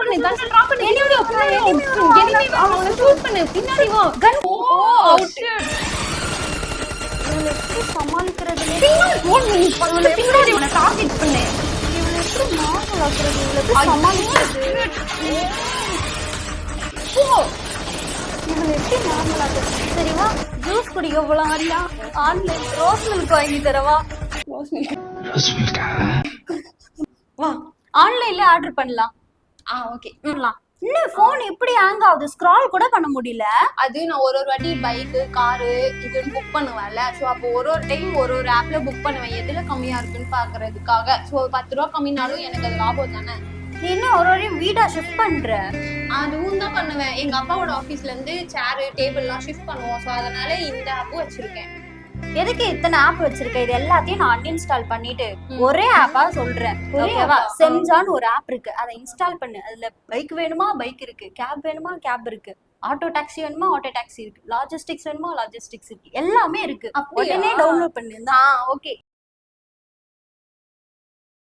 பண்ணு கன் டிராப் பண்ணு எனிமி அவனை ஷூட் பண்ணு பின்னாடி வா கன் ஓ அவுட் இவளை எப்படி சமாளிக்கிறது பின்னாடி அவனை டார்கெட் பண்ணு இவளை எப்படி நார்மல் ஆக்குறது இவளை எப்படி சமாளிக்கிறது இவளை எப்படி நார்மல் ஆக்குறது சரிவா ஜூஸ் குடிக்க போலாம் வரியா ஆன்லைன் ரோஸ் மில்க் வாங்கி தரவா ரோஸ் மில்க் வா ஆன்லைன்ல ஆர்டர் பண்ணலாம் ஓகே இன்னும் போன் எப்படி ஹேங் ஆகுது ஸ்க்ரால் கூட பண்ண முடியல அது நான் ஒரு வாட்டி பைக்கு காரு இது புக் பண்ணுவேன்ல ஸோ அப்போ ஒரு டைம் ஒரு ஆப்ல புக் பண்ணுவேன் எதுல கம்மியா இருக்குன்னு பாக்குறதுக்காக ஸோ 10 ரூபா கம்மினாலும் எனக்கு அது லாபம் தானே நீ என்ன ஒரு வரையும் வீடா ஷிஃப்ட் பண்ற அதுவும் தான் பண்ணுவேன் எங்க அப்பாவோட ஆபீஸ்ல இருந்து சேரு டேபிள் எல்லாம் ஷிஃப்ட் பண்ணுவோம் ஸோ அதனால இந்த ஆப்பும் வச்சிருக்கேன் எதுக்கு இத்தனை ஆப் வச்சிருக்க இது எல்லாத்தையும் நான் அன்இன்ஸ்டால் பண்ணிட்டு ஒரே ஆப்பா சொல்றேன் ஓகேவா செம்ஜான்னு ஒரு ஆப் இருக்கு அதை இன்ஸ்டால் பண்ணு அதுல பைக் வேணுமா பைக் இருக்கு கேப் வேணுமா கேப் இருக்கு ஆட்டோ டாக்ஸி வேணுமா ஆட்டோ டாக்ஸி இருக்கு லாஜிஸ்டிக்ஸ் வேணுமா லாஜிஸ்டிக்ஸ் இருக்கு எல்லாமே இருக்கு உடனே டவுன்லோட் பண்ணு ஓகே